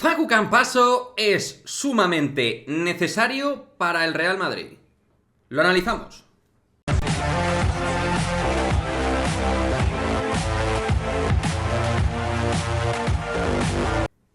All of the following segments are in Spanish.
Facu Campaso es sumamente necesario para el Real Madrid. Lo analizamos.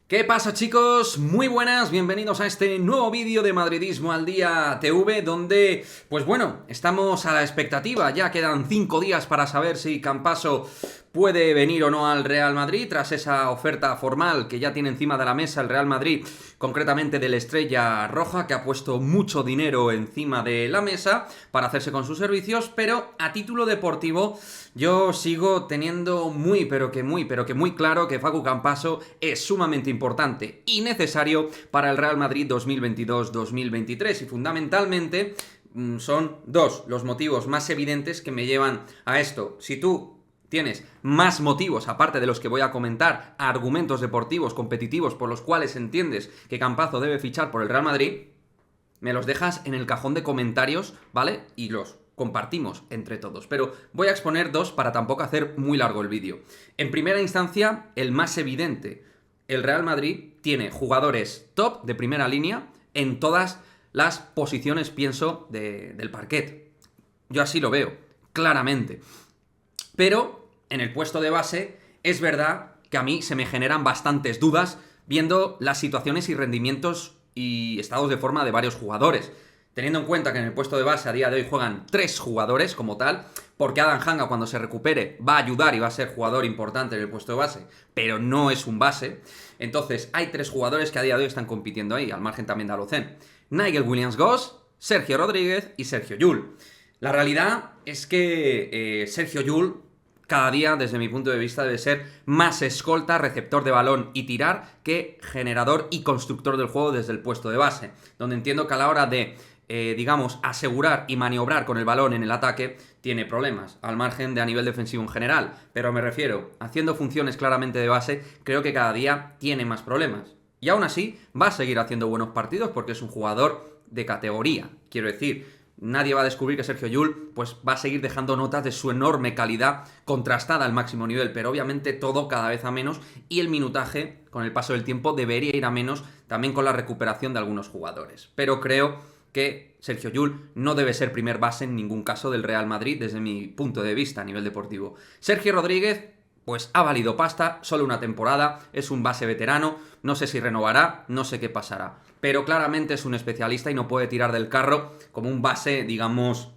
¿Qué pasa, chicos? Muy buenas, bienvenidos a este nuevo vídeo de Madridismo al Día TV, donde, pues bueno, estamos a la expectativa. Ya quedan 5 días para saber si Campaso puede venir o no al Real Madrid, tras esa oferta formal que ya tiene encima de la mesa el Real Madrid, concretamente del Estrella Roja, que ha puesto mucho dinero encima de la mesa para hacerse con sus servicios, pero a título deportivo yo sigo teniendo muy claro que Facu Campaso es sumamente importante y necesario para el Real Madrid 2022-2023, y fundamentalmente son dos los motivos más evidentes que me llevan a esto. Si tú tienes más motivos, aparte de los que voy a comentar, argumentos deportivos, competitivos, por los cuales entiendes que Campaso debe fichar por el Real Madrid, me los dejas en el cajón de comentarios, ¿vale? Y los compartimos entre todos. Pero voy a exponer dos para tampoco hacer muy largo el vídeo. En primera instancia, el más evidente. El Real Madrid tiene jugadores top de primera línea en todas las posiciones, pienso, del parquet. Yo así lo veo, claramente. Pero en el puesto de base es verdad que a mí se me generan bastantes dudas viendo las situaciones y rendimientos y estados de forma de varios jugadores. Teniendo en cuenta que en el puesto de base a día de hoy juegan 3 jugadores como tal, porque Adam Hanga cuando se recupere va a ayudar y va a ser jugador importante en el puesto de base, pero no es un base. Entonces hay 3 jugadores que a día de hoy están compitiendo ahí, al margen también de Alocen: Nigel Williams-Goss, Sergio Rodríguez y Sergio Llull. La realidad es que Sergio Llull cada día, desde mi punto de vista, debe ser más escolta, receptor de balón y tirar, que generador y constructor del juego desde el puesto de base, donde entiendo que a la hora de asegurar y maniobrar con el balón en el ataque, tiene problemas, al margen de a nivel defensivo en general. Pero me refiero, haciendo funciones claramente de base, creo que cada día tiene más problemas. Y aún así, va a seguir haciendo buenos partidos porque es un jugador de categoría. Quiero decir, nadie va a descubrir que Sergio Llull pues va a seguir dejando notas de su enorme calidad contrastada al máximo nivel, pero obviamente todo cada vez a menos, y el minutaje con el paso del tiempo debería ir a menos, también con la recuperación de algunos jugadores. Pero creo que Sergio Llull no debe ser primer base en ningún caso del Real Madrid desde mi punto de vista a nivel deportivo. Sergio Rodríguez pues ha valido pasta, solo una temporada, es un base veterano, no sé si renovará, no sé qué pasará, pero claramente es un especialista y no puede tirar del carro como un base, digamos,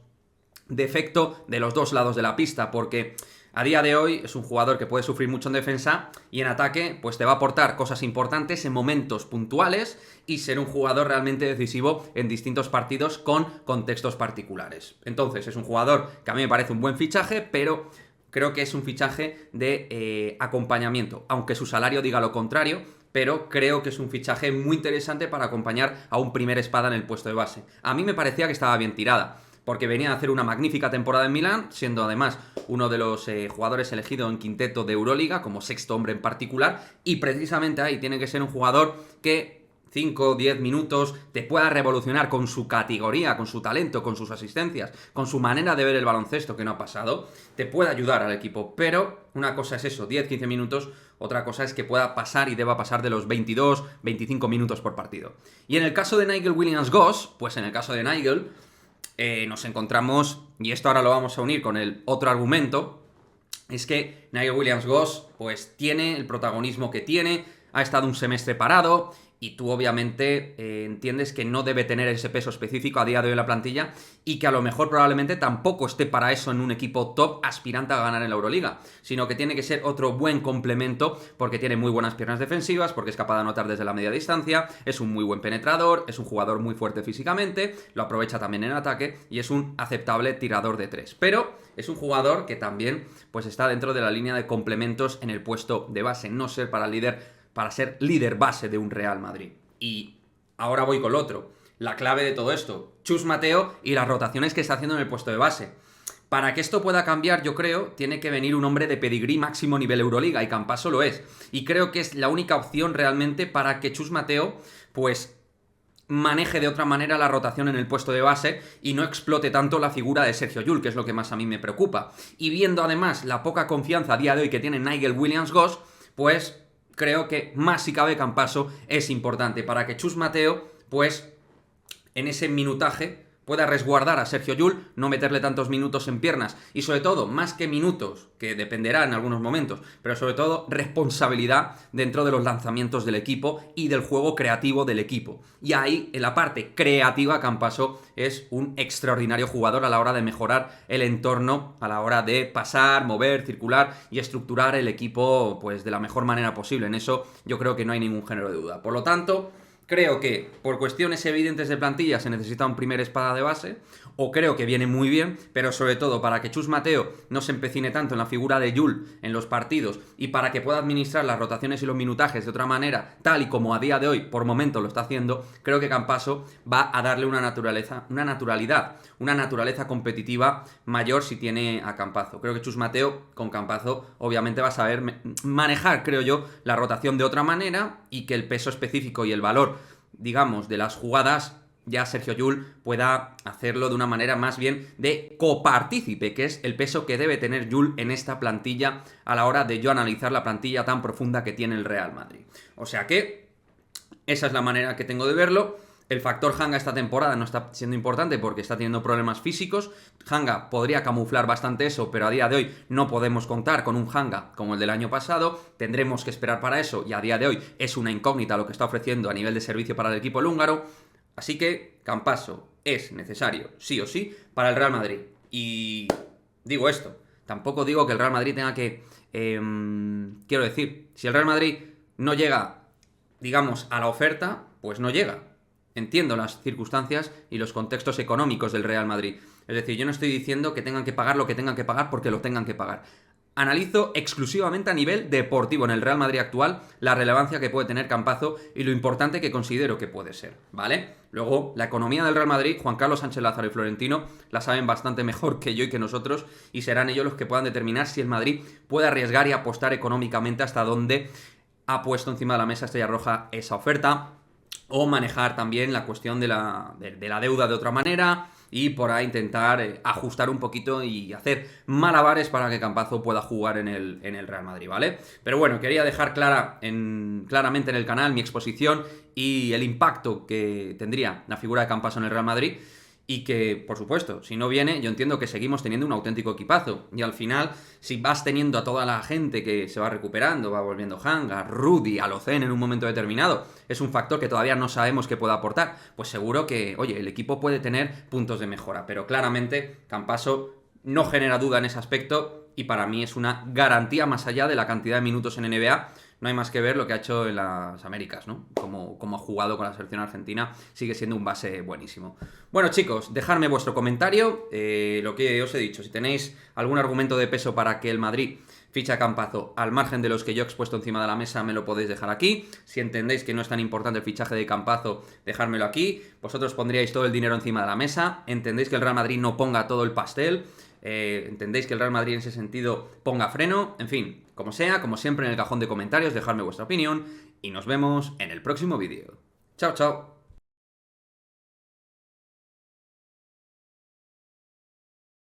de efecto de los dos lados de la pista, porque a día de hoy es un jugador que puede sufrir mucho en defensa y en ataque pues te va a aportar cosas importantes en momentos puntuales y ser un jugador realmente decisivo en distintos partidos con contextos particulares. Entonces es un jugador que a mí me parece un buen fichaje, pero creo que es un fichaje de acompañamiento, aunque su salario diga lo contrario, pero creo que es un fichaje muy interesante para acompañar a un primer espada en el puesto de base. A mí me parecía que estaba bien tirada, porque venía a hacer una magnífica temporada en Milán, siendo además uno de los jugadores elegidos en quinteto de Euroliga, como sexto hombre en particular, y precisamente ahí tiene que ser un jugador que 5 o 10 minutos te pueda revolucionar con su categoría, con su talento, con sus asistencias, con su manera de ver el baloncesto, que no ha pasado, te puede ayudar al equipo. Pero una cosa es eso, 10-15 minutos, otra cosa es que pueda pasar y deba pasar de los 22-25 minutos por partido. Y en el caso de Nigel Williams-Goss, pues en el caso de Nigel nos encontramos, y esto ahora lo vamos a unir con el otro argumento, es que Nigel Williams-Goss pues tiene el protagonismo que tiene, ha estado un semestre parado, y tú obviamente entiendes que no debe tener ese peso específico a día de hoy en la plantilla, y que a lo mejor probablemente tampoco esté para eso en un equipo top aspirante a ganar en la Euroliga, sino que tiene que ser otro buen complemento, porque tiene muy buenas piernas defensivas, porque es capaz de anotar desde la media distancia, es un muy buen penetrador, es un jugador muy fuerte físicamente, lo aprovecha también en ataque y es un aceptable tirador de 3. Pero es un jugador que también pues está dentro de la línea de complementos en el puesto de base, no ser para ser líder base de un Real Madrid. Y ahora voy con lo otro. La clave de todo esto, Chus Mateo y las rotaciones que está haciendo en el puesto de base. Para que esto pueda cambiar, yo creo, tiene que venir un hombre de pedigrí máximo nivel Euroliga, y Campaso lo es. Y creo que es la única opción realmente para que Chus Mateo, pues, maneje de otra manera la rotación en el puesto de base y no explote tanto la figura de Sergio Llull, que es lo que más a mí me preocupa. Y viendo además la poca confianza a día de hoy que tiene Nigel Williams-Goss, pues creo que más si cabe Campaso es importante para que Chus Mateo, pues en ese minutaje pueda resguardar a Sergio Llull, no meterle tantos minutos en piernas y sobre todo, más que minutos, que dependerá en algunos momentos, pero sobre todo responsabilidad dentro de los lanzamientos del equipo y del juego creativo del equipo. Y ahí, en la parte creativa, Campaso es un extraordinario jugador a la hora de mejorar el entorno, a la hora de pasar, mover, circular y estructurar el equipo pues de la mejor manera posible. En eso yo creo que no hay ningún género de duda. Por lo tanto, creo que por cuestiones evidentes de plantilla se necesita un primer espada de base, o creo que viene muy bien, pero sobre todo para que Chus Mateo no se empecine tanto en la figura de Llull en los partidos y para que pueda administrar las rotaciones y los minutajes de otra manera, tal y como a día de hoy por momento lo está haciendo, creo que Campaso va a darle una naturaleza competitiva mayor si tiene a Campazo. Creo que Chus Mateo con Campazo obviamente va a saber manejar, creo yo, la rotación de otra manera y que el peso específico y el valor, digamos, de las jugadas, ya Sergio Llull pueda hacerlo de una manera más bien de copartícipe, que es el peso que debe tener Llull en esta plantilla a la hora de yo analizar la plantilla tan profunda que tiene el Real Madrid. O sea que esa es la manera que tengo de verlo. El factor Hanga esta temporada no está siendo importante porque está teniendo problemas físicos. Hanga podría camuflar bastante eso, pero a día de hoy no podemos contar con un Hanga como el del año pasado. Tendremos que esperar para eso y a día de hoy es una incógnita lo que está ofreciendo a nivel de servicio para el equipo húngaro. Así que Campaso es necesario, sí o sí, para el Real Madrid. Y digo esto, tampoco digo que el Real Madrid tenga que... quiero decir, si el Real Madrid no llega, digamos, a la oferta, pues no llega. Entiendo las circunstancias y los contextos económicos del Real Madrid. Es decir, yo no estoy diciendo que tengan que pagar lo que tengan que pagar porque lo tengan que pagar. Analizo exclusivamente a nivel deportivo en el Real Madrid actual la relevancia que puede tener Campazo y lo importante que considero que puede ser, ¿vale? Luego, la economía del Real Madrid, Juan Carlos Sánchez Lázaro y Florentino la saben bastante mejor que yo y que nosotros y serán ellos los que puedan determinar si el Madrid puede arriesgar y apostar económicamente hasta dónde ha puesto encima de la mesa Estrella Roja esa oferta o manejar también la cuestión de la deuda de otra manera y por ahí intentar ajustar un poquito y hacer malabares para que Campazo pueda jugar en el Real Madrid, ¿vale? Pero bueno, quería dejar claramente en el canal mi exposición y el impacto que tendría la figura de Campazo en el Real Madrid y que, por supuesto, si no viene, yo entiendo que seguimos teniendo un auténtico equipazo. Y al final, si vas teniendo a toda la gente que se va recuperando, va volviendo Hanga, Rudy, Alocen en un momento determinado, es un factor que todavía no sabemos qué puede aportar, pues seguro que, oye, el equipo puede tener puntos de mejora. Pero claramente, Campaso no genera duda en ese aspecto y para mí es una garantía más allá de la cantidad de minutos en NBA. No hay más que ver lo que ha hecho en las Américas, ¿no? Como ha jugado con la selección argentina, sigue siendo un base buenísimo. Bueno, chicos, dejadme vuestro comentario, lo que os he dicho, si tenéis algún argumento de peso para que el Madrid fiche a Campazo, al margen de los que yo he expuesto encima de la mesa, me lo podéis dejar aquí. Si entendéis que no es tan importante el fichaje de Campazo, dejármelo aquí. Vosotros pondríais todo el dinero encima de la mesa. Entendéis que el Real Madrid no ponga todo el pastel. Entendéis que el Real Madrid en ese sentido ponga freno. En fin, como sea, como siempre en el cajón de comentarios, dejadme vuestra opinión y nos vemos en el próximo vídeo. Chao, chao.